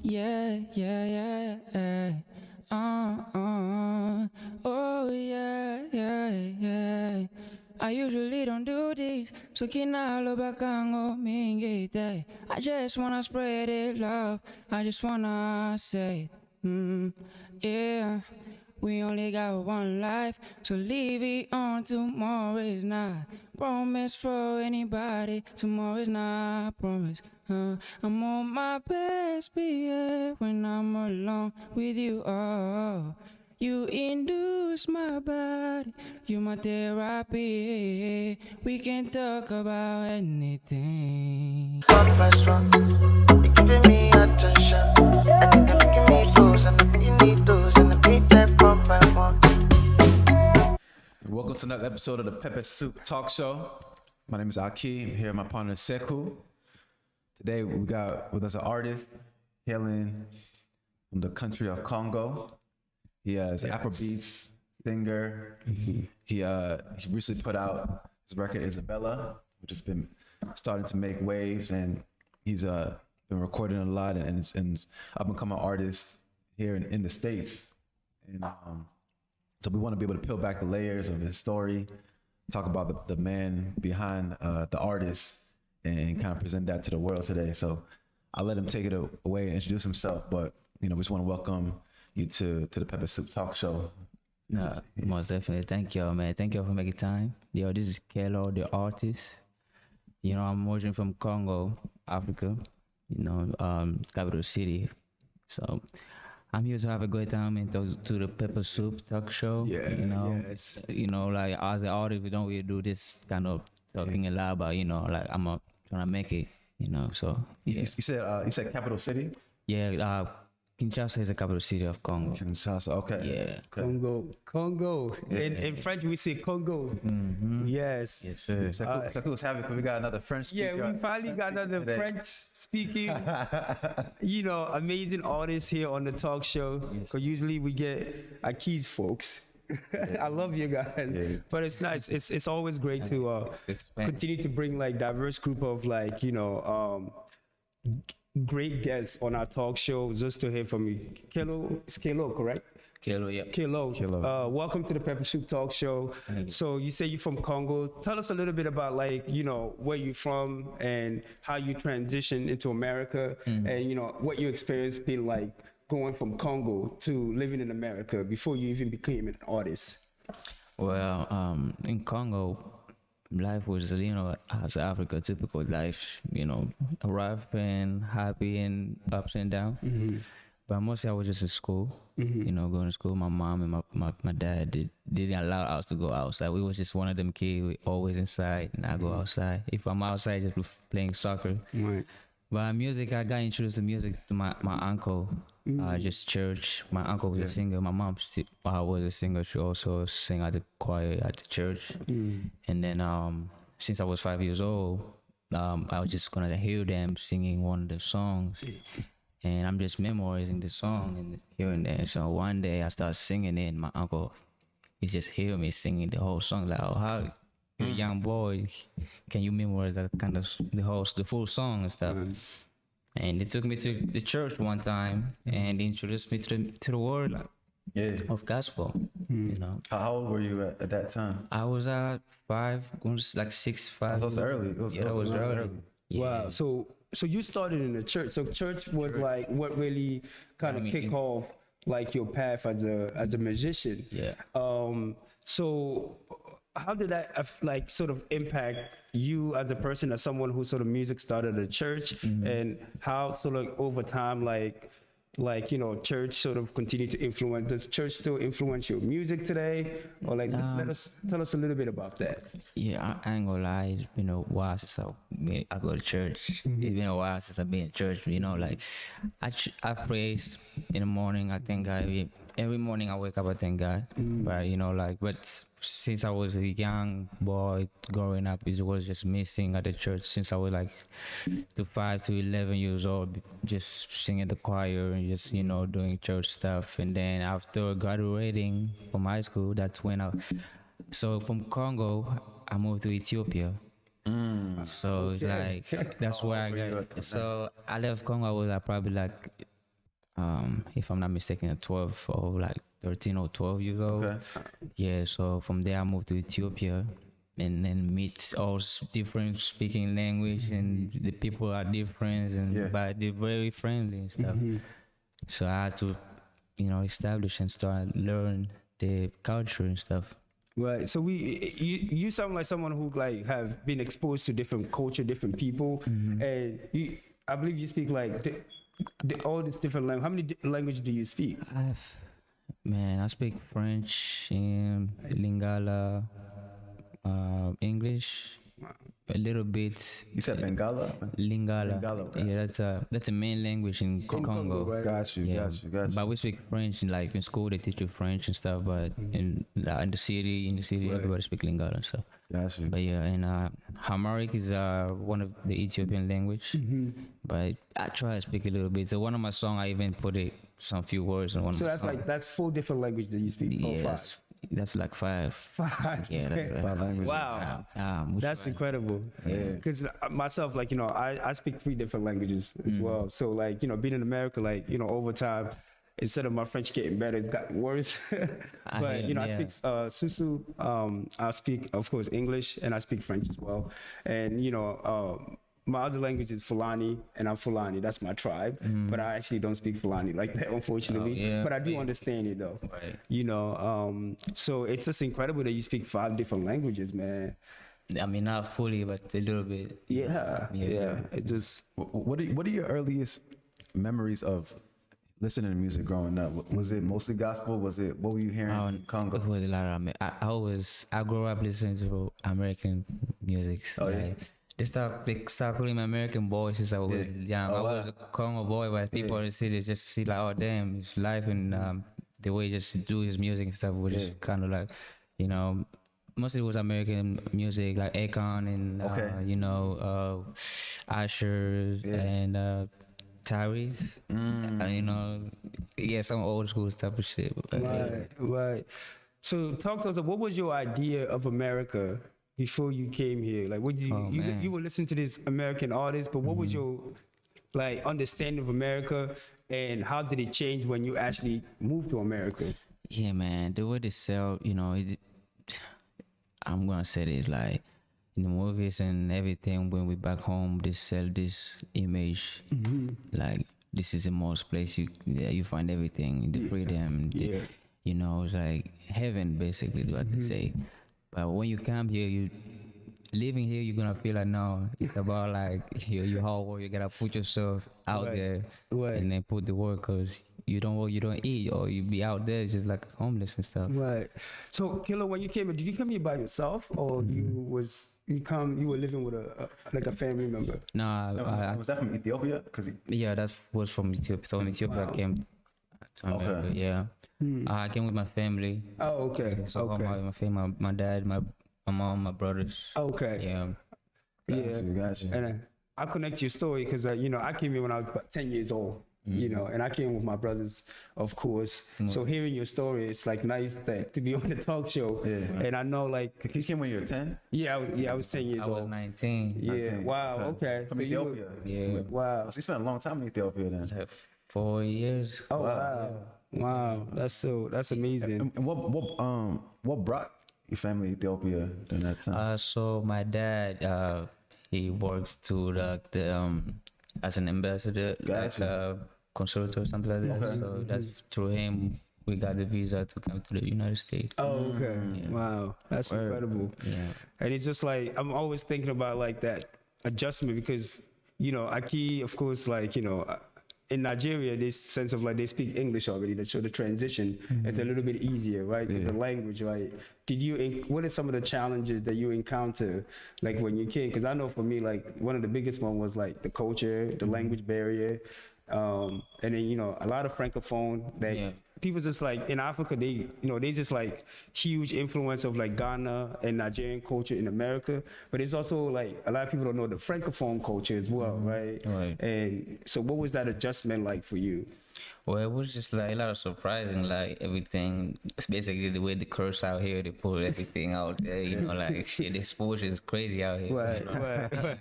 Yeah, yeah, yeah, yeah. Oh, yeah, yeah, yeah. I usually don't do this, so kinalo bakango mingite. I just wanna spread it love, I just wanna say, yeah. We only got one life, so leave it on. Tomorrow is not promise for anybody. Tomorrow is not promise. I'm on my best behavior when I'm alone with you. Oh, you induce my body, you my therapy. We can talk about anything. One plus one, you're giving me attention. I think you're making me lose, and I really need those, and I need that one by one. Welcome to another episode of the Pepper Soup Talk Show. My name is Aki. I'm here with my partner Sekou. Today we got with us an artist hailing from the country of Congo. He is Afrobeats singer. He recently put out his record Isabella, which has been starting to make waves, and he's been recording a lot and is up and coming artist here in the States. And so we want to be able to peel back the layers of his story, talk about the man behind the artist, and kind of present that to the world today. So I'll let him take it away and introduce himself. But we just want to welcome you to the Pepper Soup Talk Show. No, most definitely. Thank y'all, man. Thank y'all for making time. Yo, this is Kelo The Artist. I'm originally from Congo, Africa. Capital city. So I'm here to have a great time and talk to the Pepper Soup Talk Show. Yes. Like as an artist, we don't really do this kind of talking a lot about, I'm trying to make it. So You said capital city? yeah. Kinshasa is the capital city of Congo. Kinshasa. Okay. Yeah. Okay. Congo. In French, we say Congo. Yes. Yes, sir. Sekou's happy because we got another French speaker. Yeah, we finally got another today. French speaking, amazing artists here on the talk show. Because usually we get Aki's folks. I love you guys, but it's nice. It's always great to continue to bring like diverse group of great guests on our talk show. Just to hear from you, Kelo, correct? Kelo, yeah. Kelo. Welcome to the Pepper Soup Talk Show. So you say you're from Congo. Tell us a little bit about where you're from and how you transitioned into America, and what your experience been like going from Congo to living in America before you even became an artist. Well, in Congo, life was, as Africa, typical life, rough and happy and ups and downs. But mostly I was just at school, going to school. My mom and my dad didn't allow us to go outside. We was just one of them kids, we always inside, and I go outside. If I'm outside, just playing soccer. Right. But music, I got introduced to music to my uncle, just church. My uncle was a singer. My mom was a singer. She also sang at the choir at the church. And then since I was 5 years old, I was just gonna hear them singing one of the songs. And I'm just memorizing the song and here and there. So one day I started singing it, and my uncle, he just hear me singing the whole song. Like, oh, how you're a young boy, can you memorize that kind of the full song and stuff? And they took me to the church one time and introduced me to the word of gospel. How old were you at that time? I was at 5, like 6, 5. That was early. It was early. Yeah. Wow. So you started in the church. So church was like what really kind of kicked off like your path as a musician. Yeah. So how did that sort of impact you as a person, as someone who sort of music started at church, and how sort of over time church sort of continued to influence? Does church still influence your music today, or tell us a little bit about that? Yeah, I ain't gonna lie. It's been a while since I go to church. It's been a while since I've been in church. I praise in the morning. I thank God. Every morning I wake up, I thank God. But since I was a young boy growing up, it was just missing at the church. Since I was like 5 to 11 years old, just singing the choir and just doing church stuff. And then after graduating from high school, that's when so from Congo I moved to Ethiopia. So it's like that's where I got. So I left Congo. I was probably like if I'm not mistaken, at 12 or like 13 or 12 years old. Okay. Yeah, so from there I moved to Ethiopia and then meet all different speaking language, and the people are different, and Yeah. but they're very friendly and stuff. So I had to, establish and start learn the culture and stuff. Right. So you sound like someone who like have been exposed to different culture, different people, and I believe you speak like all these different languages. How many languages do you speak? I speak French, Lingala, English, a little bit. You said Bengala? Lingala. Lingala, okay. Yeah, that's the main language in Congo. right? Got you, Yeah, got you. but we speak French. Like in school, they teach you French and stuff. But in the city, everybody speak Lingala and stuff. Got you. But yeah, and Amharic is one of the Ethiopian language. But I try to speak a little bit. So one of my songs, I even put some few words in one. So of my that's 4 different languages that you speak. Oh, yeah, 5. that's like 5. 5. Yeah, that's like 5 languages. Wow. which That's one? incredible. Because myself, like, I speak 3 different languages as well. So, like, being in America, like, over time, instead of my French getting better, it got worse. But, I speak Susu. I speak, of course, English, and I speak French as well. And, my other language is Fulani, and I'm Fulani. That's my tribe. But I actually don't speak Fulani like that, unfortunately. But I do understand it, though. Right. So it's just incredible that you speak 5 different languages, man. I mean, not fully, but a little bit. Yeah. It just... What are your earliest memories of listening to music growing up? Was it mostly gospel? What were you hearing in Congo? It was a lot of I grew up listening to American music. Oh, yeah? They start putting my American boys since I was young. I was a Congo boy, but people in the city just see like, oh damn, his life and the way he just do his music and stuff was just kind of like, mostly it was American music like Akon and Usher and Tyrese. Some old school type of shit. Right. So talk to us. What was your idea of America before you came here? Like, what you were listening to this American artist, but what was your like understanding of America, and how did it change when you actually moved to America? Yeah, man, the way they sell, I'm gonna say this, like in the movies and everything. When we back home, they sell this image, like this is the most place you find everything, the freedom, it's like heaven, basically, what they say. But when you come here, living here, you're gonna feel like, no, it's about like you hard work. You gotta put yourself out there and then put the work, cause you don't work, you don't eat, or you be out there just like homeless and stuff. Right. So, Kelo, when you came here, did you come here by yourself, or you were living with a family member? No, was that from Ethiopia? That was from Ethiopia. So in Ethiopia, I came to America. Okay. Yeah. I came with my family. Oh, okay. So my family, my dad, my mom, my brothers. Okay. Yeah. Gotcha. And I connect to your story because I came here when I was about 10 years old. And I came with my brothers, of course. So hearing your story, it's like nice to be on the talk show. Yeah. And I know, like, You came when you were 10? I was 10 years old. I was 19. Yeah. 19. Wow. Okay. From So you Ethiopia? Yeah. Wow. So you spent a long time in Ethiopia then? Like 4 years. Oh wow. Wow. That's amazing. And what brought your family to Ethiopia during that time? So my dad, he works to as an ambassador, Gotcha. like a consultant or something like that. Okay. So that's through him we got the visa to come to the United States. Oh, okay. Wow. That's Word. incredible. Yeah. And it's just like, I'm always thinking about like that adjustment because, Aki, of course, like, in Nigeria, this sense of like they speak English already, so the transition is a little bit easier, right? Yeah. The language, right? What are some of the challenges that you encounter, like when you came? Because I know for me, like one of the biggest one was like the culture, the language barrier, and then a lot of francophone that people just like in Africa, they just like huge influence of like Ghana and Nigerian culture in America, but it's also like a lot of people don't know the francophone culture as well, right? And so what was that adjustment like for you? Well, it was just like a lot of surprising, like everything. It's basically the way they curse out here, they put everything out there, like shit, the exposure is crazy out here. Right.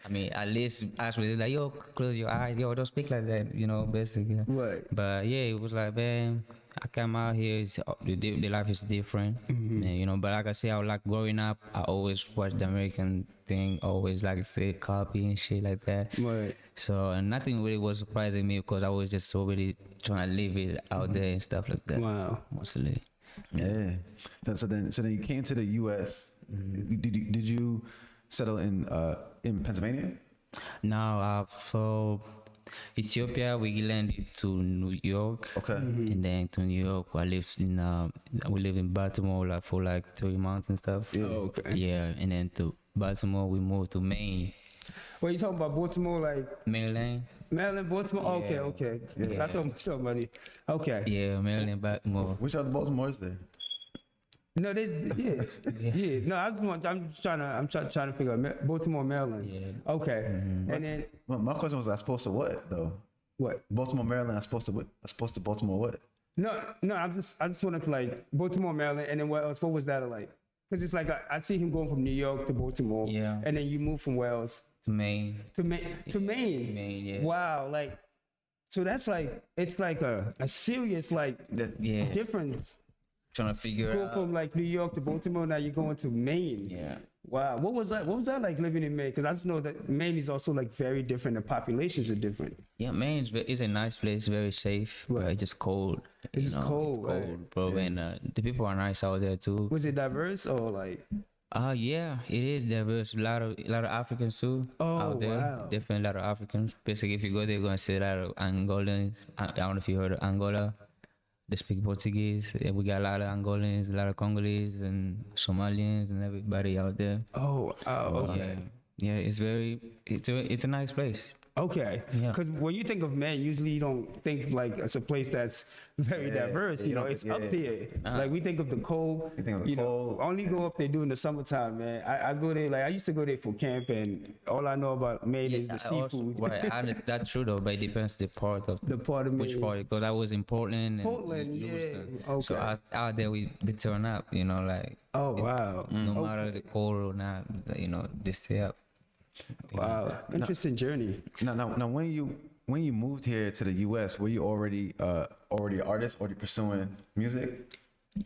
I mean, at least actually like, yo, close your eyes, yo, don't speak like that, you know, basically. Right. But yeah, it was like, man, I come out here, the life is different, man, you know. But like I say, I like growing up, I always watch the American thing, always like say copy and shit like that. Right. So and nothing really was surprising me because I was just already trying to live it out there and stuff like that. Wow. Mostly. Yeah. So then you came to the U.S. Did you settle in Pennsylvania? Now, so Ethiopia, we landed to New York. Okay. And then to New York, we lived in Baltimore like for like 3 months and stuff. Yeah. Oh, okay. Yeah, and then to Baltimore, we moved to Maine. Well, you talking about Baltimore, like Maryland? Maryland, Baltimore? Yeah. Okay. Yeah. I thought somebody. Okay. Yeah, Maryland, Baltimore. Which other Baltimore is there? No, yeah. No, I'm trying to figure out Baltimore, Maryland. Yeah. Okay. And then Well, my question was, I supposed to what though? what? Baltimore, Maryland. I supposed to what? I supposed to Baltimore what? No. I just wanted to like Baltimore, Maryland, and then what else? What was that like? Because it's like I see him going from New York to Baltimore. Yeah. And then you move from Wales To Maine. to Maine. Maine, yeah. Wow. Like, so that's like it's like a serious like Yeah. difference. Trying to figure Go out. from like New York to Baltimore, now you're going to Maine. Yeah. Wow, what was that like living in Maine? Because I just know that Maine is also like very different. The populations are different. Yeah, Maine is a nice place, very safe, Right. but it's just cold. It's you just know, cold, It's cold, right? bro. And the people are nice out there too. Was it diverse or like? Yeah, it is diverse. A lot of Africans too out there. Wow. Definitely a lot of Africans. Basically, if you go there, you're gonna see a lot of Angolans. I don't know if you heard of Angola. They speak Portuguese. Yeah, we got a lot of Angolans, a lot of Congolese and Somalians and everybody out there. Oh, okay. Yeah, it's a nice place. Okay. Yeah. Because when you think of Maine, usually you don't think like it's a place that's very diverse. You know, it's up there. Like we think of the cold. You think of the you know, cold. only go up there during the summertime, man. I go there like I used to go there for camp, and all I know about Maine is the seafood. Right, that's true though, but it depends the part of The part of which Maine. part. Because I was in Portland. Portland, and yeah. Lewiston. Okay. So out there we turn up, you know, like Oh wow. no matter the cold or not, you know, they stay up. Wow. Interesting journey. Now, when you moved here to the U.S., were you already an artist, already pursuing music?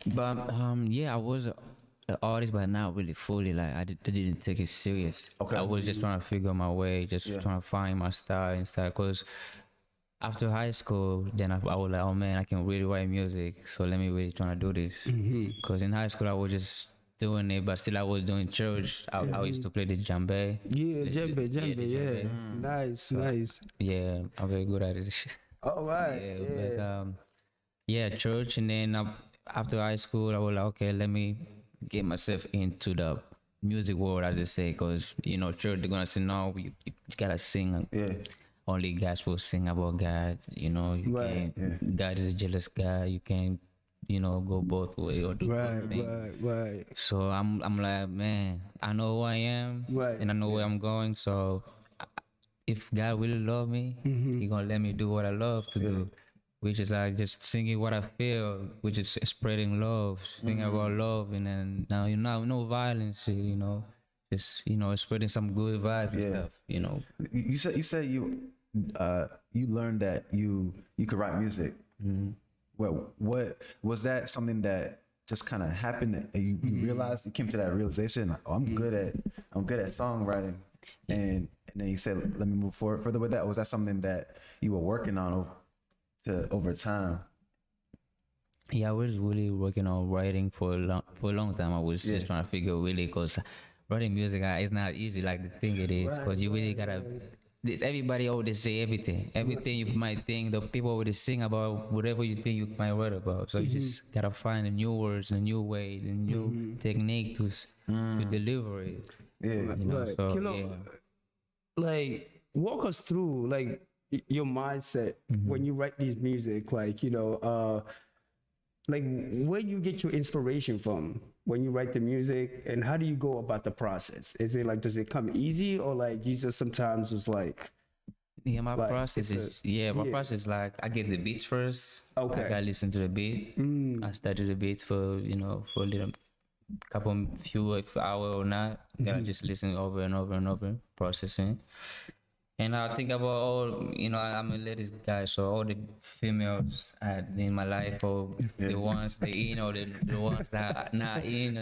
But yeah, I was an artist, but not really fully. Like I didn't take it serious. Okay. I was just trying to figure my way, just trying to find my style and stuff. Cause after high school, then I was like, oh man, I can really write music. So let me really try to do this. Cause in high school I was just doing it, but still I was doing church. I used to play the djembe. Yeah, The djembe, djembe. Nice, nice. Yeah, I'm very good at it. All right. Yeah, but yeah, church, and then after high school, I was like, okay, let me get myself into the music world, as they say, because you know, church they're gonna say no, you gotta sing. Yeah. Only gospel sing about God. You know, you Right. can't. God is a jealous guy. You can't, you know, go both way or do both things. Right. So I'm like, man, I know who I am, Right. and I know where I'm going. So if God really love me, He gonna let me do what I love to do, which is like just singing what I feel, which is spreading love, singing about love, and then now you know, no violence, you know, just spreading some good vibes and stuff, you know. You said you learned that you could write music. Well, what was that something that just kind of happened and you realized, you came to that realization, like, oh, I'm good at songwriting, and then you said, let me move forward further with that? Or was that something that you were working on over time? Yeah, I was really working on writing for a long time. I was just trying to figure really, because writing music is not easy like the thing it is, because you really gotta. Everybody always say everything you might think. The people always sing about whatever you think you might write about. So you just gotta find the new words, the new way, the new technique to deliver it. Yeah. You know, Right. so, You know, like walk us through like your mindset when you write these music, like like where you get your inspiration from when you write the music, and how do you go about the process? Is it like, does it come easy, or like you just sometimes was like, Yeah, my like, process it's is my process is like I get the beats first. Okay. Like I listen to the beat. I study the beats for a little couple few hour or not. That I just listen over and over and over, processing. And I think about all, I'm a ladies guy, so all the females in my life, or the ones they in, or the ones that are not in,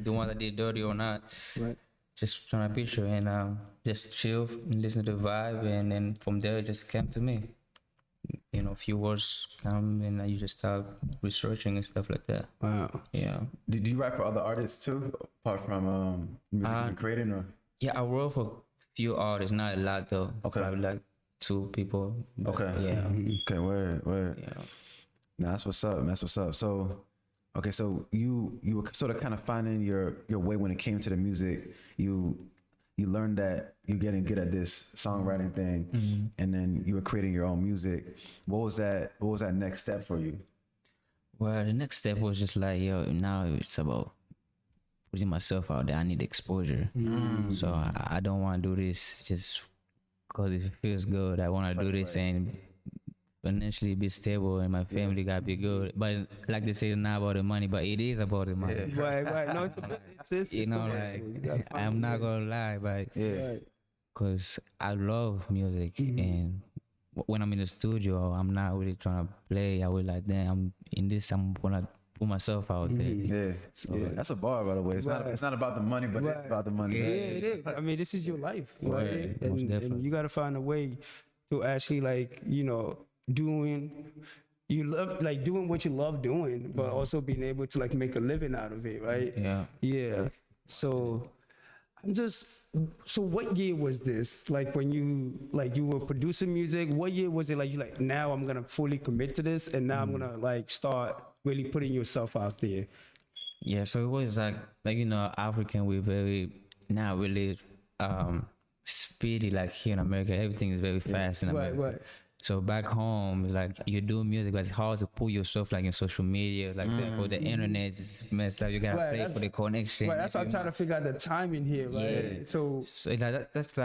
the ones that they dirty or not. Right. Just trying to picture and just chill and listen to the vibe, and then from there it just came to me. A few words come and you just start researching and stuff like that. Wow. Yeah. Did you write for other artists too, apart from music you've been creating? Or? Yeah, I wrote for few artists, not a lot though. Okay. Probably like 2 people. Okay. Yeah. Okay. Word. Yeah. Nah, that's what's up. That's what's up. So, okay, so you were sort of kind of finding your way when it came to the music. You learned that you're getting good at this songwriting thing, and then you were creating your own music. What was that next step for you? Well, the next step was just like, now it's about putting myself out there. I need exposure. So I don't want to do this just because it feels good. I want to do this and financially be stable, and my family got to be good. But like they say, it's not about the money, but it is about the money. Right. No, it's I'm not going to lie, but because I love music, and when I'm in the studio, I'm not really trying to play. I was like, damn, I'm in this, I'm going to put myself out there. Yeah. That's a bar, by the way. It's not about the money, but it's about the money. Yeah, it is. I mean, this is your life, right? Most And definitely. you got to find a way to actually doing what you love doing, but also being able to make a living out of it, right? Yeah. So what year was this? Like when you were producing music, what year was it now I'm gonna fully commit to this, and now I'm gonna start really putting yourself out there? Yeah, so it was African, we're very not really speedy like here in America. Everything is very fast in America. Right. So back home, you do music, but it's hard to put yourself in social media, or the internet is messed up. You gotta play for the connection. Right, that's why I'm trying to figure out the timing here, right? Yeah. So that's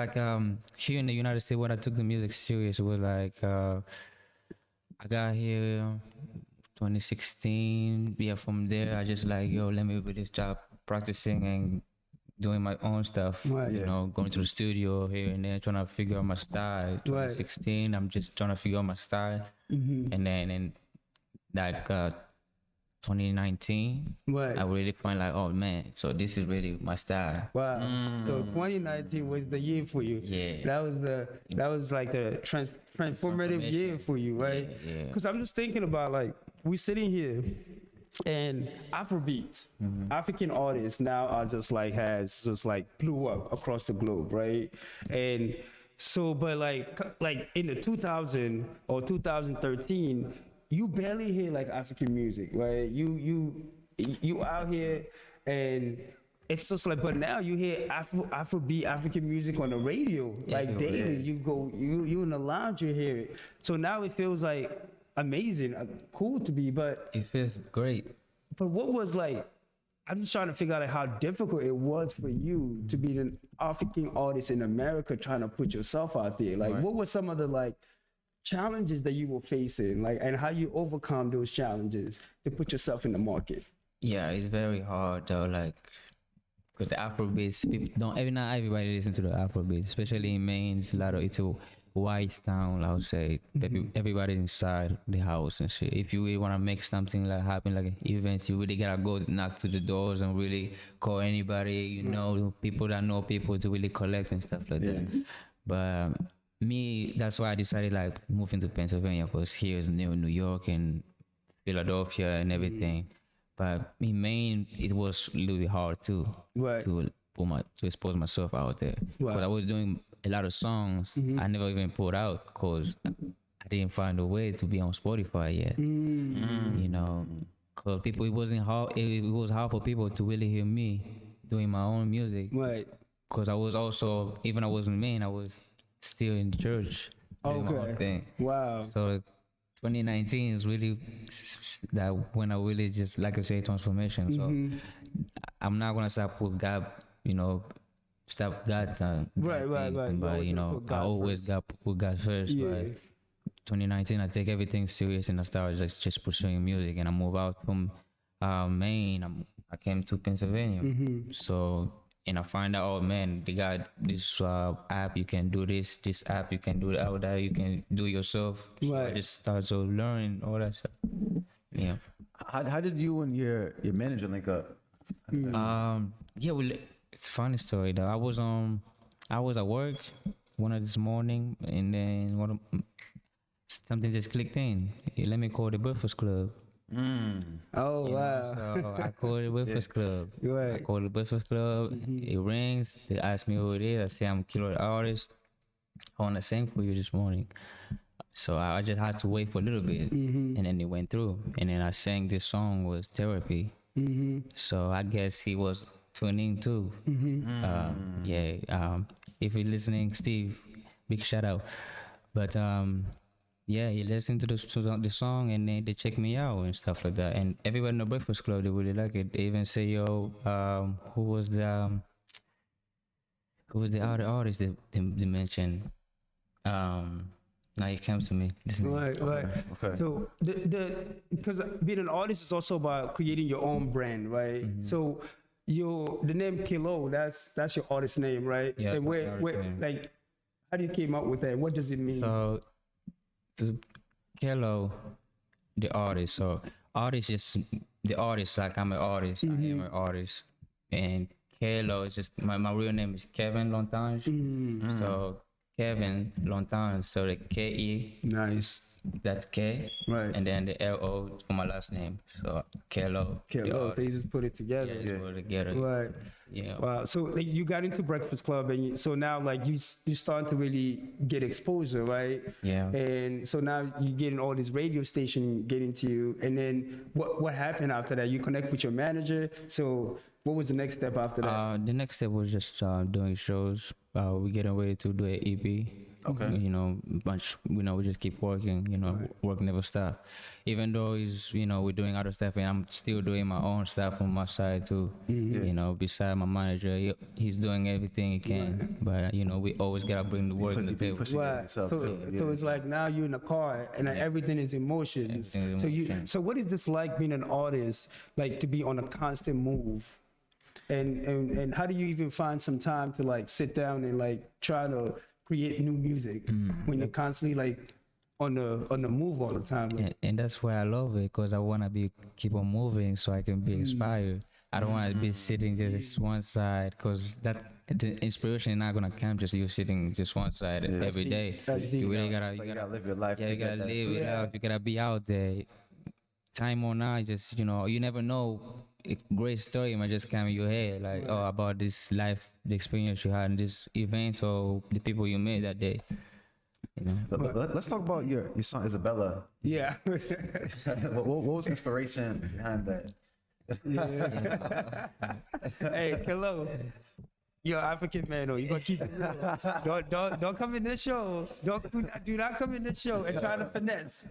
here in the United States, when I took the music serious, it was I got here 2016. Yeah, from there I just let me really start practicing and doing my own stuff. Right. Going to the studio here and there, trying to figure out my style. 2016, I'm just trying to figure out my style. And then in 2019, I really find oh man, so this is really my style. Wow. So 2019 was the year for you. Yeah. That was like the transformative year for you, right? Yeah. Because I'm just thinking about we sitting here, and Afrobeats, African artists now are has blew up across the globe, right? And so, but in the 2000 or 2013, you barely hear African music, right? You out here, and it's just but now you hear Afrobeat, African music on the radio, daily. You in the lounge, you hear it. So now it feels amazing, cool to be, but it feels great. But what was I'm just trying to figure out how difficult it was for you to be an African artist in America trying to put yourself out there. What were some of the challenges that you were facing, and how you overcome those challenges to put yourself in the market? Yeah, it's very hard though, because the Afrobeats, people not everybody listen to the Afrobeats, especially in Maine. It's a white town, I would say. Everybody inside the house and shit. If you really want to make something happen, events, you really gotta go knock to the doors and really call anybody, people that know people to really collect and stuff like that. But me, that's why I decided moving to Pennsylvania, because here is New York and Philadelphia and everything. But in Maine, it was a little bit hard too, to expose myself out there. But I was doing a lot of songs I never even put out because I didn't find a way to be on Spotify yet. Because it wasn't hard. It was hard for people to really hear me doing my own music. Right. Because I was also, even I was in Maine, I was still in church doing my own thing. Wow. So 2019 is really that when I really just, like I say, transformation. So I'm not gonna stop with God, stop God. Right. But I always got put God first. Yeah. But 2019, I take everything serious and I start just pursuing music. And I move out from Maine. I'm I came to Pennsylvania. So, and I find out, oh man, they got this app, you can do this app, you can do that, you can do yourself. So I Right. just started to learn all that stuff. Yeah. How did you and your manager link up? Yeah, well, it's a funny story though. I was at work one of this morning, and then something just clicked in. He let me call the Breakfast Club. Oh You know, wow. so I called the Breakfast Club. I Right. called the Breakfast Club. It rings. They ask me who it is. I say I'm Kelo The Artist. I want to sing for you this morning. So I just had to wait for a little bit, and then it went through. And then I sang this song was Therapy. So I guess he was tuning too. If you're listening, Steve, big shout out. But yeah, he listened to the song, and then they check me out and stuff like that. And everybody in the Breakfast Club, they really like it. They even say, "Yo, who was the other artist they mentioned?" Now it comes to me. Right, right. Okay. So because being an artist is also about creating your own brand, right? So the name Kelo, that's your artist name, right? Yeah, And that's my where artist name. like how do you came up with that? What does it mean? So, to Kelo, the artist. So, artist is the artist. Like I'm an artist. I am an artist. And Kelo is just my real name is Kevin Lontange. So Kevin Lontange. So the Ke, Nice. that's K, Right. and then the Lo for my last name. So Kelo. the Kelo. So artist. you just put it together. Yeah, just put it together. Right. Yeah. Wow. So like, you got into Breakfast Club, and so now like you starting to really get exposure, right? Yeah. And so now you getting all this radio station getting to you, and then what happened after that? You connect with your manager. So what was the next step after that? The next step was just doing shows. We're getting ready to do an EP. Okay. You know, we just keep working. You know, work never stop. Even though we're doing other stuff, and I'm still doing my own stuff on my side too. You know, beside my manager, he's doing everything he can. But we always gotta bring the work on the table. pushing Right. yourself So, too. so it's like now you're in a car and everything is emotions. Everything is emotion. So what is this like being an artist, like to be on a constant move? And how do you even find some time to like sit down and like try to create new music when you're constantly like on the move all the time? Like, And that's why I love it, because I wanna keep on moving so I can be inspired. I don't want to be sitting just one side, because the inspiration is not gonna come just you sitting just one side every day. That's deep. You really gotta So you gotta live your life. Yeah, to you get gotta that live it stuff. out. You gotta be out there. Time or not, just you never know. A great story might just come in your head, like about this life, the experience you had in this event, or the people you met that day. Let's talk about your song Isabella. yeah. What was the inspiration behind that? Hey, Kelo. You're African man, though. You gonna keep it real. Don't come in this show. Do not come in this show and try to finesse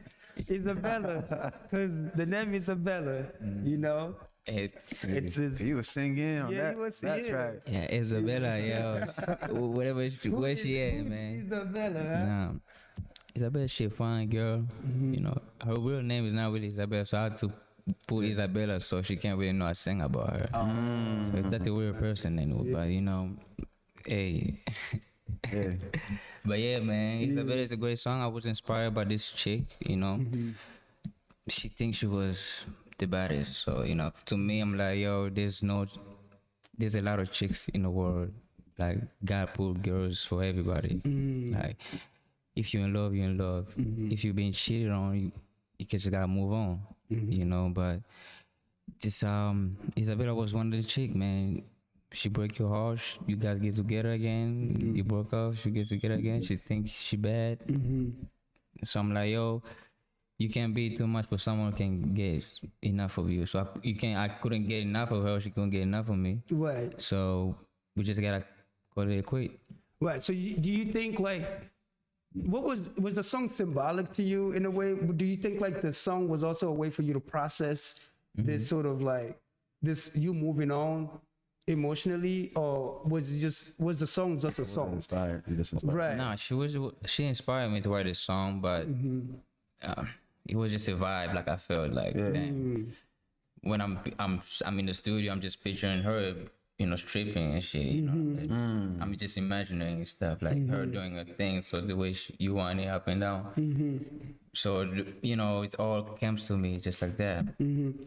Isabella, because the name Isabella. You know, it's You was singing on Yeah, he was that singing. track. Yeah, Isabella, where she at, man? Isabella. Huh? Nah, Isabella, she a fine girl. Her real name is not really Isabella, so I had to put Isabella so she can't really know I sing about her. So that's a weird person, but hey. Yeah. But yeah, man, Isabella is a great song. I was inspired by this chick, She thinks she was the baddest. So, to me, I'm like, yo, there's a lot of chicks in the world. Like, God put girls for everybody. Like, if you're in love, you're in love. If you've been cheated on, you just gotta move on, But this, Isabella was one of the chick, man. She broke your heart. You guys get together again. You broke up. She gets together again. She thinks she bad. So I'm like, yo, you can't be too much for someone who can get enough of you. So I couldn't get enough of her. She couldn't get enough of me. Right. So we just gotta call it a quit. Right. So do you think like, what was the song symbolic to you in a way? Do you think like the song was also a way for you to process this sort of like this you moving on emotionally, or was the song just a song? Inspired. You just inspired. Right. Nah, she inspired me to write this song, but it was just a vibe. Like I felt like, damn. when I'm in the studio, I'm just picturing her, stripping and shit. Like, I'm just imagining stuff like her doing her thing. So the way you want it up and down. So it all comes to me just like that.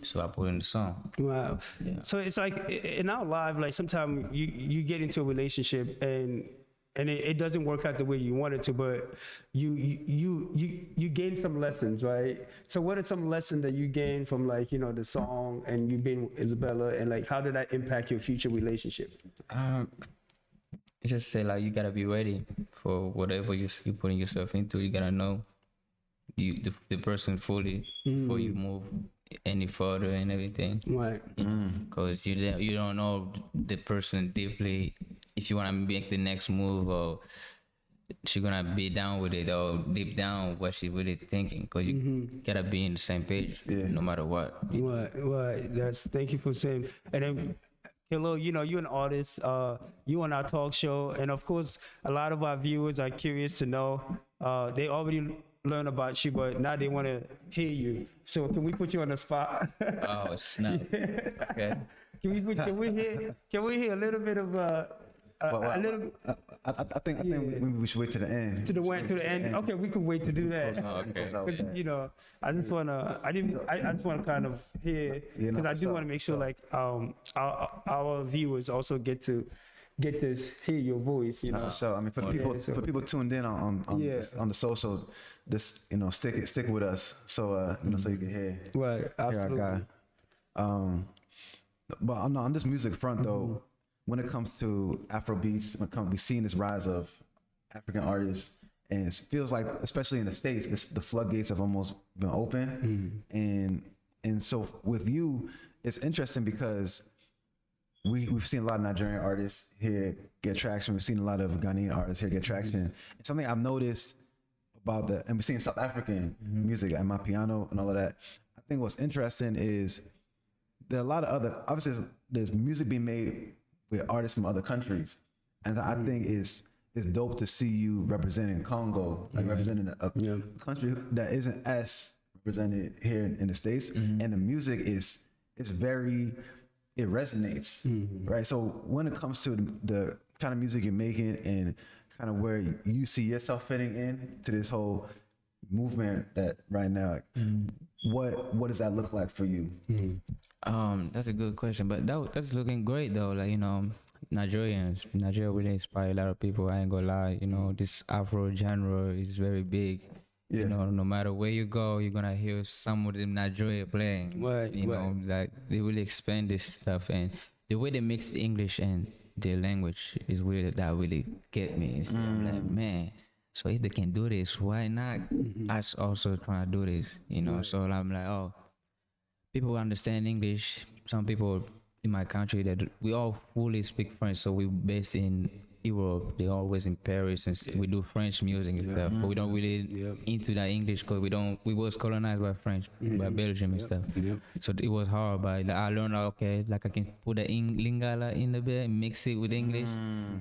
So I put in the song. Wow. So it's like in our life, like sometimes you get into a relationship and it doesn't work out the way you want it to, but you gain some lessons, right? So what are some lessons that you gain from like the song and you being with Isabella, and like how did that impact your future relationship? Just say like you gotta be ready for whatever you're putting yourself into. You gotta know the person fully before you move any further and everything. Right. Because you don't know the person deeply. If you want to make the next move, or she's gonna be down with it, or deep down what she really thinking. Because you gotta be in the same page, no matter what. Right. Thank you for saying. And then, Kelo, you're an artist. You on our talk show, and of course, a lot of our viewers are curious to know. They already learn about you, but now they want to hear you. So can we put you on the spot? Oh snap! Okay. Can we hear a little bit of a little? I think maybe we should wait to the end. To the end. Okay, we can wait to do that. Oh, okay. 'Cause, I just wanna. I just wanna kind of hear, because I do want to make sure like our viewers also get to hear your voice. So I mean, for people tuned in on the social, just stick with us. So so you can hear our guy. But on this music front though, when it comes to Afrobeats, we've seen this rise of African artists, and it feels like, especially in the States, the floodgates have almost been open. And so with you, it's interesting because we've seen a lot of Nigerian artists here get traction. We've seen a lot of Ghanaian artists here get traction. And something I've noticed and we've seen South African music, and my piano and all of that. I think what's interesting is there are a lot of obviously there's music being made with artists from other countries. And I think it's dope to see you representing Congo, like representing a country that isn't as represented here in the States. And the music it resonates, right? So when it comes to the kind of music you're making and kind of where you see yourself fitting in to this whole movement that right now, what does that look like for you? That's a good question, but that's looking great though. Like Nigeria really inspire a lot of people. I ain't gonna lie. This Afro genre is very big. No matter where you go, you're gonna hear some of them Nigeria playing. Right. Like they really expand this stuff, and the way they mix the English and their language is really get me. I'm like, man. So if they can do this, why not us also trying to do this? So I'm like, oh. People understand English. Some people in my country that we all fully speak French, so we're based in Europe. They're always in Paris, and we do French music and stuff. But we don't really into that English because we was colonized by French, by Belgium and stuff. So it was hard. But I learned I can put the Lingala in the bed, mix it with English,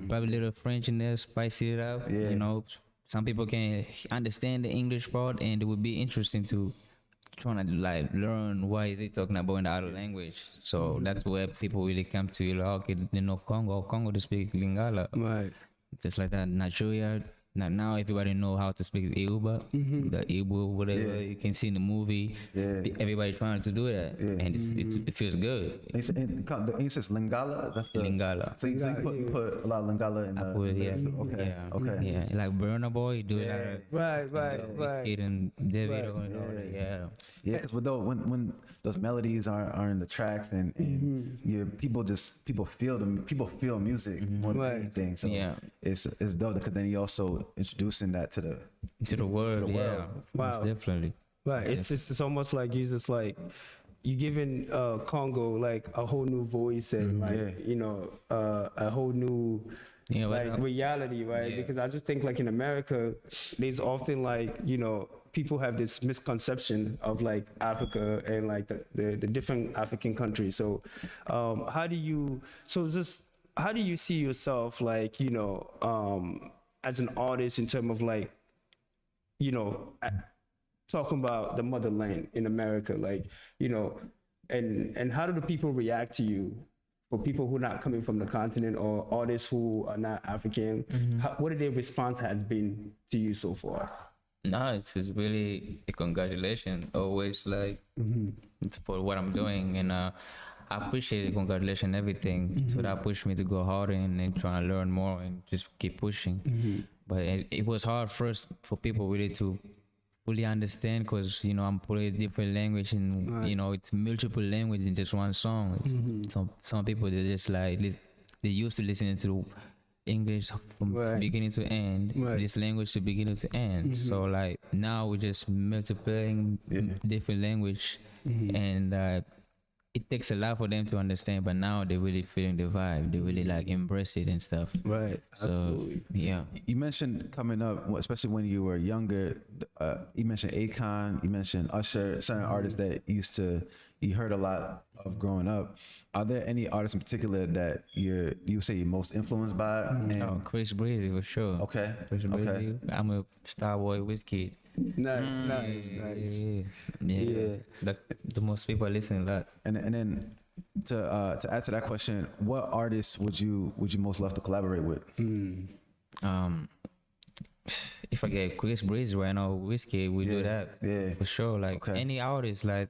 probably a little French in there, spice it up. Some people can understand the English part, and it would be interesting to trying to like learn why is he talking about in the other language. So that's where people really come to you, like, okay, Congo to speak Lingala. Right. Just like that. Nigeria, now everybody know how to speak Yoruba, the Igbo, whatever you can see in the movie. Everybody trying to do that, and it feels good. And it says Lingala. That's the Lingala. So you put a lot of Lingala in the. Okay. Yeah, like Burna Boy do that. Right. Kid and David and all that. Yeah, because when those melodies are in the tracks and people feel music more than anything. So it's dope because then you also introducing that to the world. Yeah, wow, definitely. Right, it's almost like you just like you giving Congo like a whole new voice and a whole new reality, right? Because I just think like in America, there's often like people have this misconception of like Africa and like the different African countries. So how do you see yourself like as an artist in terms of like talking about the motherland in America, like and how do the people react to you? For people who are not coming from the continent or artists who are not African, what their response has been to you so far? No, it's really a congratulations. Always like it's for what I'm doing, and I appreciate the congratulations, everything. So that pushed me to go harder and trying to learn more and just keep pushing. But it was hard first for people really to fully understand, because I'm playing different language, and it's multiple language in just one song. Some people, they just like they used to listening to English from beginning to end, this language to beginning to end. So like now we're just multiplying different language, and it takes a lot for them to understand, but now they're really feeling the vibe. They really like embrace it and stuff. Right. So Absolutely. yeah. You mentioned coming up, especially when you were younger. You mentioned Akon. You mentioned Usher. Certain artists that you heard a lot of growing up. Are there any artists in particular that you say you're most influenced by? And Chris Breezy for sure. Okay. Chris Breezy. Okay. I'm a Starboy Wizkid. Nice. Yeah. That the most people are listening to that. And then to add to that question, what artists would you most love to collaborate with? If I get Chris Breezy right now, Wizkid, we do that. Yeah. For sure. Like any artist, like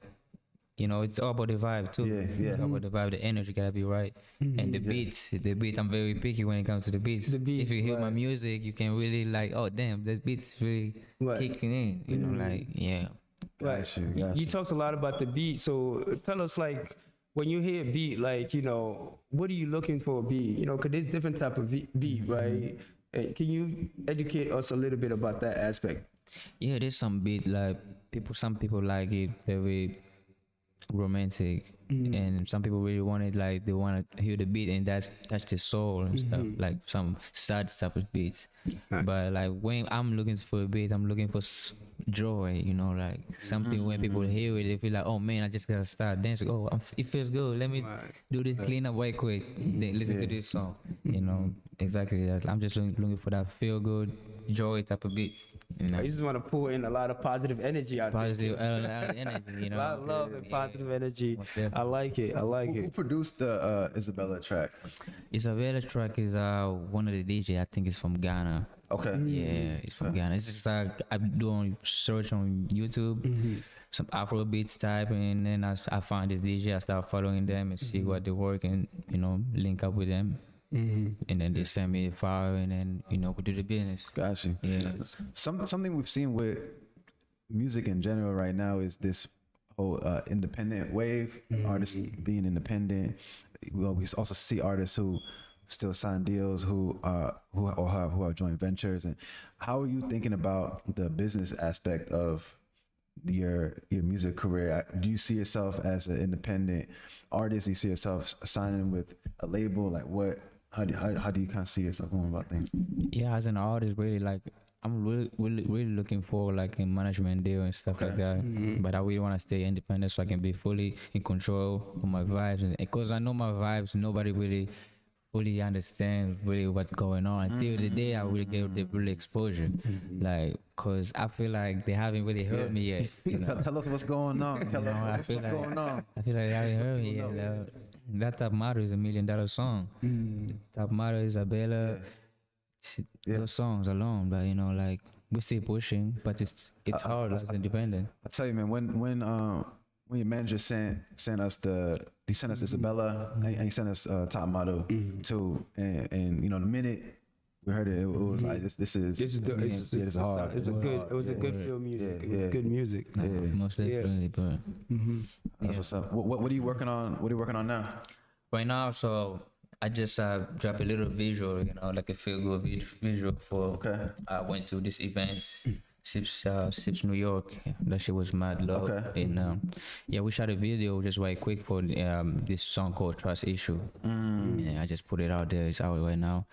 it's all about the vibe too. Yeah. It's all about the vibe, the energy gotta be right. And the beats, I'm very picky when it comes to the beats. If you hear my music, you can really like, oh damn, that beat's really kicking in. Like, yeah. Got you. You talked a lot about the beat, so tell us, like, when you hear beat, like, what are you looking for a beat? Because there's different type of beat, right? Can you educate us a little bit about that aspect? Yeah, there's some beats like some people like it very romantic, and some people really want it like they want to hear the beat and that's touch the soul and stuff, like some sad type of beats. But like when I'm looking for a beat, I'm looking for joy, like something when people hear it, they feel like, oh man, I just gotta start dancing. Oh, it feels good, let me do this clean up right quick, then listen to this song. Exactly that. I'm just looking for that feel good joy type of beat. I just want to pull in a lot of positive energy out positive energy, A lot of love and positive energy. I like it. Who produced the Isabella track? Isabella track is one of the DJ. I think it's from Ghana. Okay. Yeah, it's from Ghana. It's just like I do on search on YouTube, some Afrobeats type, and then I find this DJ. I start following them and see what they work, and link up with them. And then they send me a file, and then we do the business. Got you. Yeah. Something we've seen with music in general right now is this whole independent wave. Artists being independent. Well, we also see artists who still sign deals, who have joint ventures. And how are you thinking about the business aspect of your music career? Do you see yourself as an independent artist? Do you see yourself signing with a label? Like what? How do you kind of see yourself going about things? Yeah, as an artist, really like I'm really looking for like a management deal and stuff like that. But I really want to stay independent so I can be fully in control of my vibes, and because I know my vibes, nobody really fully understands really what's going on until the day I really get the real exposure. Like, cause I feel like they haven't really heard me yet. Tell us what's going on. What's going on? I feel like they haven't heard me yet. That Top Model is $1 million song. Top Model, Isabella, those songs alone. But like we're still pushing, but it's hard as independent. I tell you, man, when your manager sent us Isabella and he sent us Top Model too, and the minute we heard it, it was like this is hard. It was a good film music. It was good music. Most definitely, but that's what's up. What are you working on? What are you working on now? Right now, so I just dropped a little visual, like a feel good visual for. Okay. I went to this event, Sips New York. That shit was mad love. Okay. And we shot a video just right quick for this song called Trust Issue. Yeah, I just put it out there. It's out right now.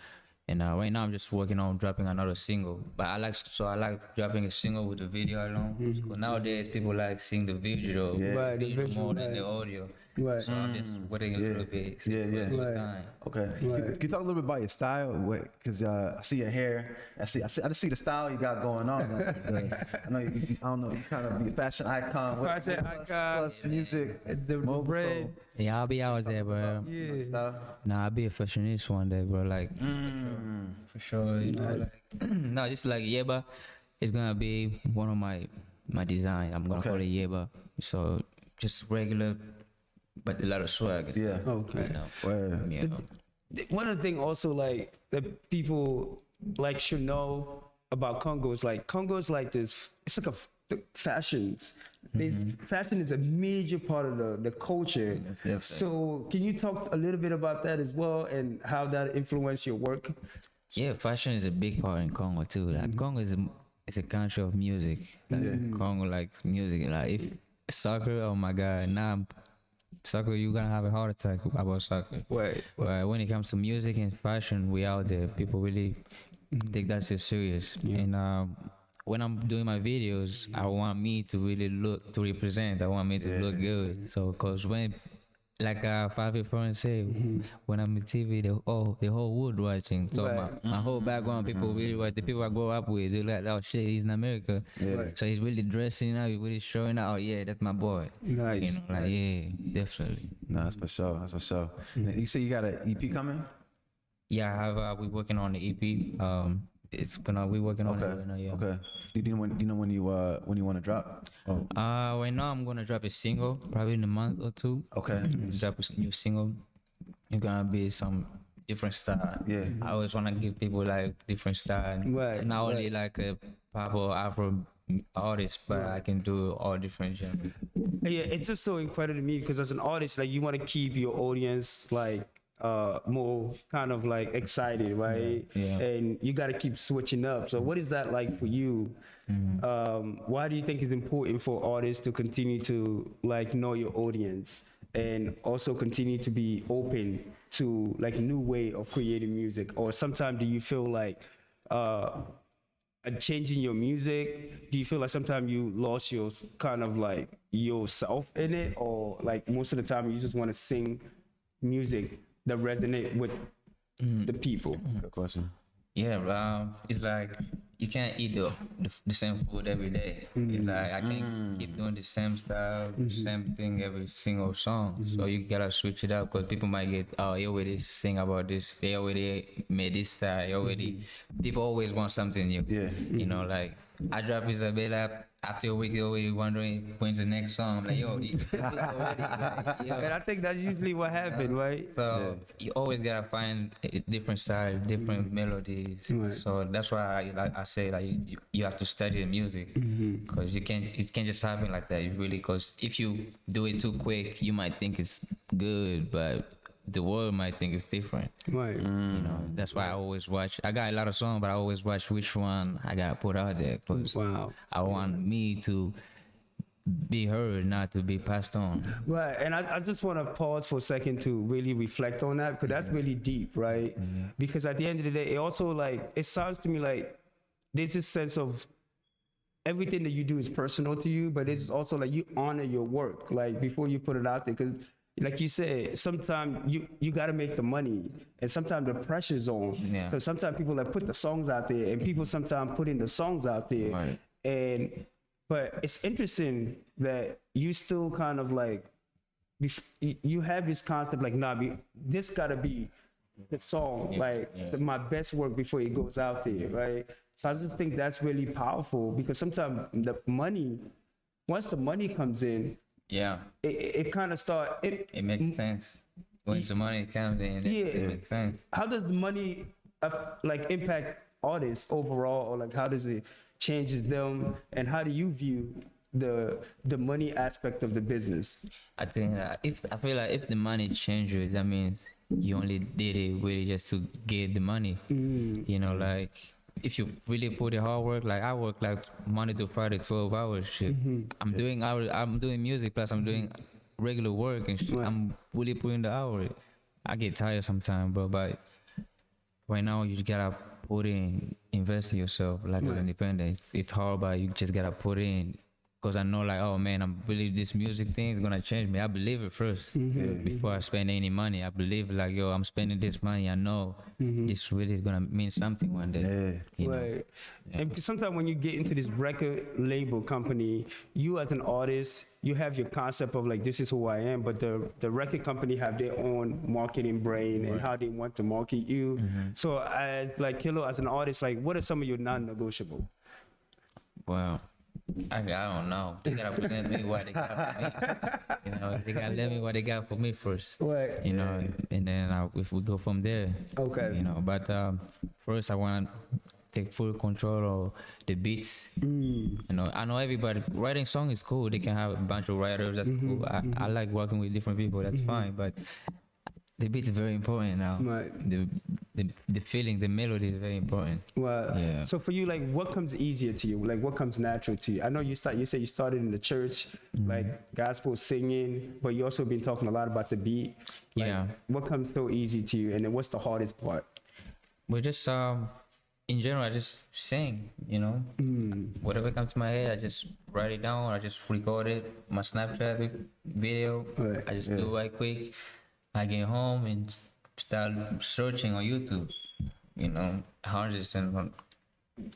And right now I'm just working on dropping another single. But I like dropping a single with the video alone. Because nowadays people like seeing the visual, more than the audio. Right. So I'm just waiting a little bit. Yeah, yeah. a good Right. time. Okay. Can you talk a little bit about your style? Because I see your hair. I just see the style you got going on. I know I don't know. You kind of be a fashion icon. Fashion icon. Plus music. The mobile bread. Yeah, I'll be out there, bro. Yeah. style. Nah, I'll be a fashionista one day, bro. Like, for sure. You know, like, no, just like Yeba, it's gonna be one of my design. I'm gonna call it Yeba. So just regular, but a lot of swag. Yeah. Okay. You know, Word. you know. One of the things also like that people like should know about Congo is like this. It's like the fashions. Fashion is a major part of the culture. Definitely. So can you talk a little bit about that as well and how that influenced your work? Yeah, fashion is a big part in Congo too. Like Congo is a country of music. Like, Congo likes music. Like if soccer, oh my God, now soccer you're gonna have a heart attack about soccer. Right. But when it comes to music and fashion, we out there. People really take that shit serious. And when I'm doing my videos, I want me to really look to represent. I want me to look good. So, cause when, like Favi friends say, when I'm on TV, the whole wood watching. So Right. my whole background, people really watch. The people I grow up with, they're like, oh shit, he's in America. Right. So he's really dressing up, he's really showing out. Oh yeah, that's my boy. Nice. You know, like yeah, definitely. No, that's for sure. That's for sure. You say you got an EP coming? Yeah, I have. We're working on the EP. We're working on it right now. Yeah. Okay. Do you know when you want to drop? Oh. Right now I'm gonna drop a single, probably in a month or two. Okay. Drop a new single. It's gonna be some different style. Yeah. I always wanna give people like different style. Right, Not only like a pop or Afro artist, but I can do all different genres. Yeah, it's just so incredible to me because as an artist, like you want to keep your audience like more kind of like excited, right? Yeah. And you got to keep switching up. So what is that like for you? Why do you think it's important for artists to continue to like know your audience and also continue to be open to like a new way of creating music? Or sometimes do you feel like changing your music, do you feel like sometimes you lost your kind of like yourself in it, or like most of the time you just want to sing music that resonate with the people? Good question. Yeah, it's like you can't eat the same food every day. It's like I can't keep doing the same style, the same thing every single song. So you gotta switch it up because people might get, oh, you already sing about this. They already made this style. People always want something new. Yeah. You know, like I drop Isabella. After a week, you're already wondering when's the next song. I'm like, yo, you already, like, yo. And I think that's usually what happened, right? So you always gotta find a different style, different melodies. Right. So that's why I say like you have to study the music because it can't just happen like that. Because if you do it too quick, you might think it's good, but the world might think it's different. Right. You know, that's why I always watch. I got a lot of songs, but I always watch which one I gotta put out there because Wow. I want me to be heard, not to be passed on. Right, and I just want to pause for a second to really reflect on that because that's really deep, right? Because at the end of the day, it also like, it sounds to me like there's this sense of everything that you do is personal to you, but it's also like you honor your work, like before you put it out there. Because like you said, sometimes you got to make the money and sometimes the pressure's on. Yeah. So sometimes people like put the songs out there and people sometimes putting the songs out there. Right. But it's interesting that you still kind of like, you have this concept like, nah, this gotta be the song, my best work before it goes out there, right? So I just think that's really powerful because sometimes once the money comes in, Yeah, it kind of it makes sense. Once the money comes in, it makes sense. How does the money like impact artists overall, or like how does it changes them, and how do you view the money aspect of the business? I think I feel like if the money changes, that means you only did it really just to get the money. You know, like if you really put the hard work, like I work like Monday to Friday, 12 hours shit. I'm doing music plus I'm doing regular work and shit. Right. I'm really putting the hour. I get tired sometimes, bro, but right now you just gotta invest in yourself like an independent. It's hard, but you just gotta put in because I know like, oh man, I believe this music thing is gonna change me. I believe it 1st before I spend any money. I believe like, yo, I'm spending this money. I know this really is gonna mean something one day. You know? Right. And sometimes when you get into this record label company, you as an artist, you have your concept of like, this is who I am, but the record company have their own marketing brain and how they want to market you. So as like Kelo, as an artist, like what are some of your non-negotiable? Well, I don't know. They gotta present me what they got for me. You know, they gotta let me what they got for me first. Right. You know, and then if we go from there. Okay. You know, but first I want to take full control of the beats. You know, I know everybody writing song is cool. They can have a bunch of writers. That's cool. I like working with different people. That's fine. But the beat is very important now. Right. The feeling, the melody is very important. Well, Yeah. so for you, like, what comes easier to you? Like, what comes natural to you? I know you say you started in the church, like gospel singing, but you also been talking a lot about the beat. Like, Yeah. What comes so easy to you, and then what's the hardest part? We just in general, I just sing. You know, whatever comes to my head, I just write it down. I just record it. My Snapchat video, Right. I just do it right quick. I get home and start searching on YouTube. You know, hundreds and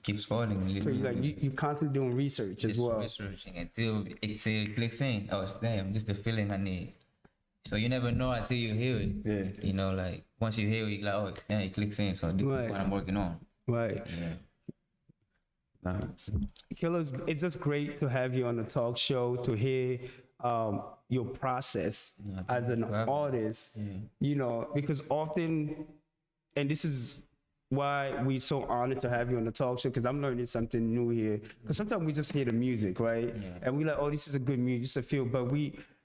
keep scrolling. So you constantly doing research as just well. researching until it clicks in. Oh damn, this is the feeling I need. So you never know until you hear it. Yeah. You know, like once you hear it, you're like, oh yeah, it clicks in. So this Right. is what I'm working on. Right. Yeah. Killers, it's just great to have you on the talk show to hear your process as an artist. You know, because often, and this is why we're so honored to have you on the talk show, because I'm learning something new here. Because sometimes we just hear the music, right? And we like, oh, this is a good music, just a feel, but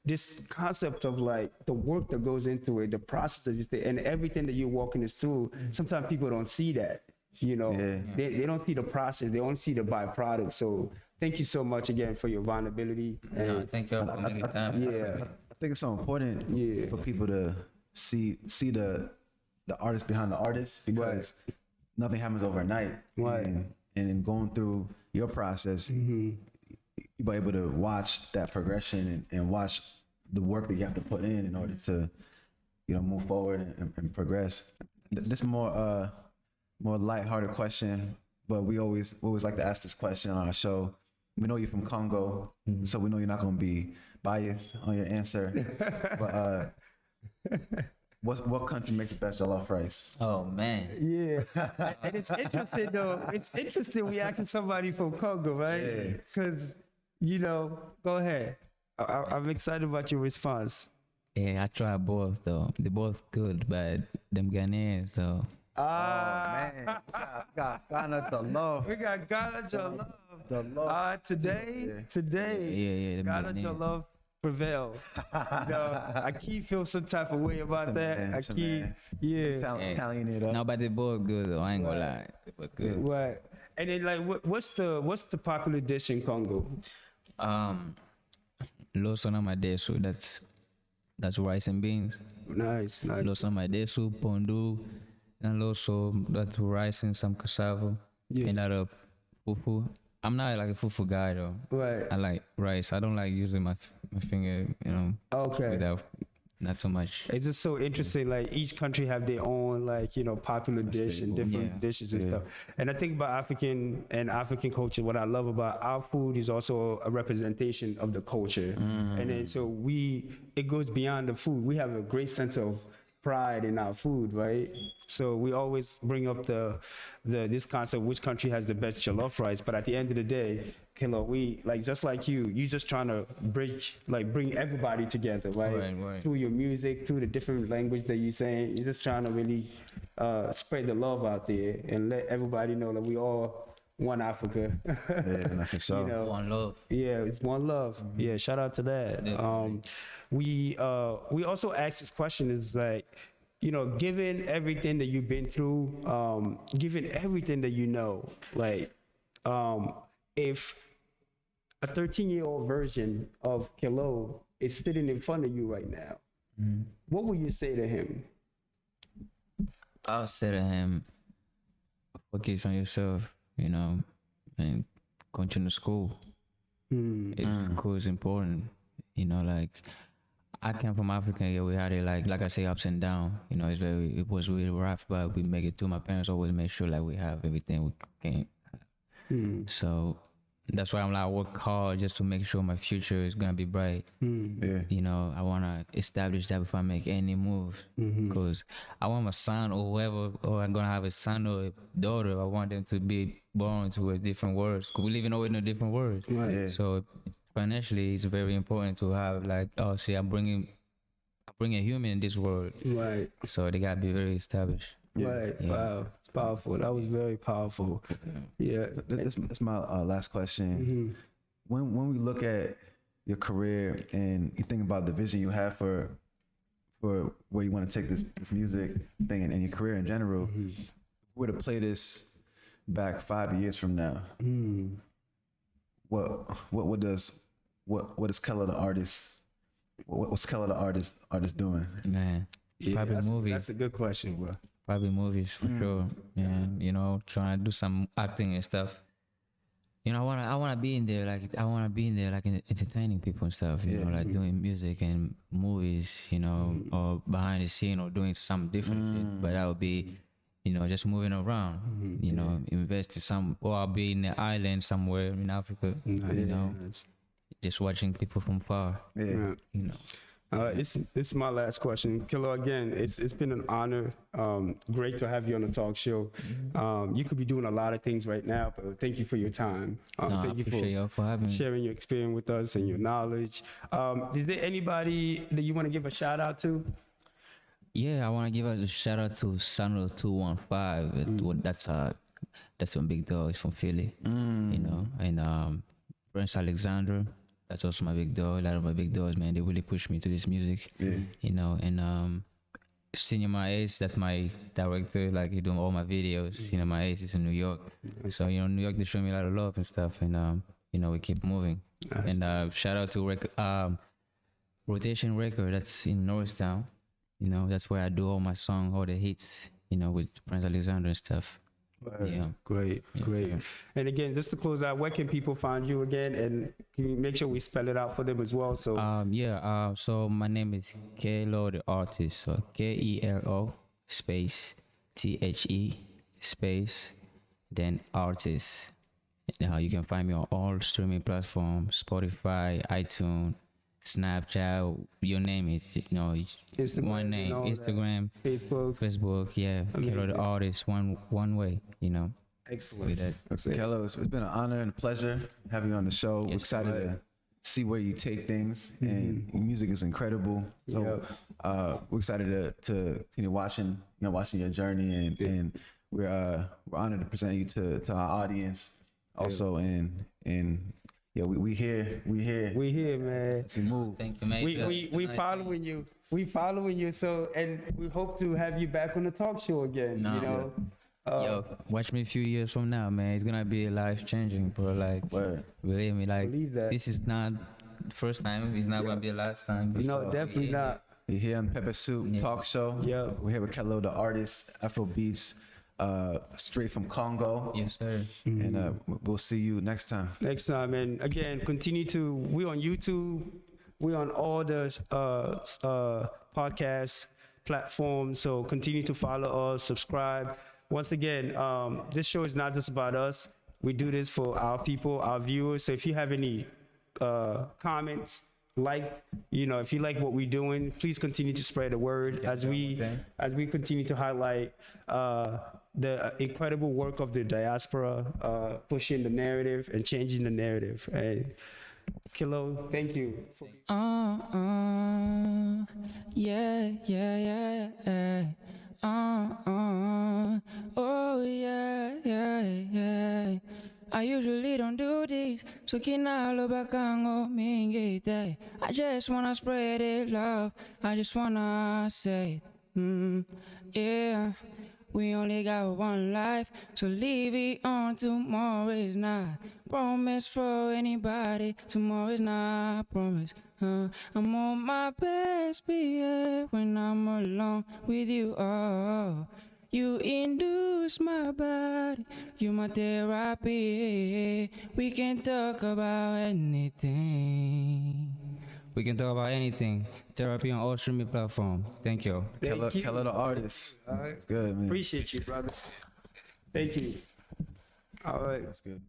this concept of like the work that goes into it, the process that you say, and everything that you're walking us through, sometimes people don't see that. You know, they don't see the process, they only see the byproduct. So thank you so much again for your vulnerability. And Thank you for making time. yeah, I think it's so important Yeah. for people to see the artist behind the artist, because nothing happens overnight. Right. And in going through your process, you're able to watch that progression and watch the work that you have to put in order to, you know, move forward and progress. This more lighthearted question, but we always like to ask this question on our show. We know you're from Congo, so we know you're not going to be biased on your answer. But what country makes the best jollof rice? Oh man. yeah. And it's interesting though. It's interesting we asking somebody from Congo, right? Because you know, go ahead. I'm excited about your response. Yeah, I try both though. They're both good, but them Ghanaians though. Man, got Ghana jollof. We got Ghana Jollof. Jollof. Today, Yeah, them Ghana Ghanaians. Jollof prevail. I keep feel some type of way about that. Man, I some keep, man. yeah. Italian it up. No, but they both good though. I ain't gonna lie. They both good. Right. And then like, what's the popular dish in Congo? Loso na madesu. That's rice and beans. Nice. Loso na madesu, pondu, and loso that's rice and some cassava. Yeah. And that fufu. I'm not like a fufu guy though. Right. I like rice. I don't like using my finger, you know. Okay. Without not so much. It's just so interesting. Like each country have their own, like, you know, popular dish and different dishes and stuff. And I think about African culture. What I love about our food is also a representation of the culture. And then so it goes beyond the food. We have a great sense of pride in our food, right? So we always bring up this concept, which country has the best jollof rice. But at the end of the day, Kelo, we like, just like you just trying to bring everybody together, right? Right. Through your music, through the different language that you're saying, you're just trying to really spread the love out there and let everybody know that we all one Africa. Yeah, for sure. You know? One love. Yeah, it's one love. Yeah, shout out to that. Definitely. We also ask this question is like, you know, given everything that you've been through, given everything that you know, like, if a 13-year-old version of Kelo is sitting in front of you right now, what would you say to him? I'll say to him, focus on yourself, you know, and continue school. It's cool, it's important. You know, like I came from Africa. Yeah, we had it like I say, ups and down. You know, it was really rough, but we make it through. My parents always make sure like we have everything we can. So that's why I'm like, I work hard just to make sure my future is gonna be bright. Yeah. You know, I wanna establish that before I make any move, because I want my son or whoever, or I'm gonna have a son or a daughter. I want them to be born to a different world. 'Cause we live in a different world. Right. Yeah. So financially, it's very important to have like, oh, see, I'm bringing a human in this world. Right. So they gotta be very established. Right. Yeah. Wow. It's powerful. That was very powerful. Yeah. That's my last question. When we look at your career and you think about the vision you have for where you want to take this music thing and your career in general, if we were to play this back 5 years from now, what is Kelo the Artist? What's Kelo the Artist doing? Man, probably that's, movies. That's a good question, bro. Probably movies for sure. Yeah, you know, trying to do some acting and stuff. You know, I wanna be in there, like entertaining people and stuff. You know, like doing music and movies. You know, or behind the scene or doing some different shit. But that would be, you know, just moving around. You know, invest in some, or I'll be in the island somewhere in Africa. You know, just watching people from far. Yeah. You know. This is my last question. Kelo, again, it's been an honor. Great to have you on the talk show. You could be doing a lot of things right now, but thank you for your time. No, I Thank you appreciate y'all for having me. sharing your experience with us and your knowledge. Is there anybody that you want to give a shout out to? Yeah, I want to give a shout out to Sandro 215. That's a big dog. He's from Philly, you know, and Prince Alexander. That's also my big dog. A lot of my big dogs, man, they really push me to this music, you know. And Cinema Ace, that's my director. Like he doing all my videos. Cinema Ace is in New York, so you know, New York they show me a lot of love and stuff, and you know, we keep moving. And shout out to Rotation Record. That's in Norristown. You know, that's where I do all my songs, all the hits, you know, with Prince Alexander and stuff. Yeah. Great. And again, just to close out, where can people find you again? And can you make sure we spell it out for them as well? So so my name is Kelo The Artist. So Kelo space THE space then artist. You can find me on all streaming platforms: Spotify, iTunes, Snapchat, you name it. You know, Instagram, one name. Instagram, Facebook. Yeah, Kelo The Artist. One way. You know. Excellent. Kelo, it's been an honor and a pleasure having you on the show. We're excited to see where you take things, and your music is incredible. So we're excited to continue watching your journey, and we're honored to present you to our audience also, and yeah, we here, man. to move. Thank you, man. We following you. We following you. So, and we hope to have you back on the talk show again. You know. Yo, watch me a few years from now, man. It's gonna be life changing, bro. Like, believe me, like, this is not the first time. It's not gonna be the last time. No, definitely not. You're here on Pepper Soup Talk Show. Yeah, we're here with Kelo the Artist, Afrobeats, straight from Congo. Yes, sir. And we'll see you next time. And again, we're on YouTube. We're on all the podcast platforms. So continue to follow us, subscribe. Once again, this show is not just about us. We do this for our people, our viewers. So if you have any comments, if you like what we're doing, please continue to spread the word as we continue to highlight the incredible work of the diaspora, pushing the narrative and changing the narrative. And Kelo, thank you. Yeah. Oh yeah. I usually don't do this, so kinalo bakango mingite. I just wanna spread it love. I just wanna say, yeah. We only got one life, so leave it on. Tomorrow is not promise for anybody. Tomorrow is not promise. I'm on my best behavior when I'm alone with you. Oh, You induce my body, you my therapy. We can talk about anything. We can talk about anything. Therapy on all streaming platform. Thank you. Kelo you. The Artist. All right. That's good, man. Appreciate you, brother. Thank you. All right. That's good.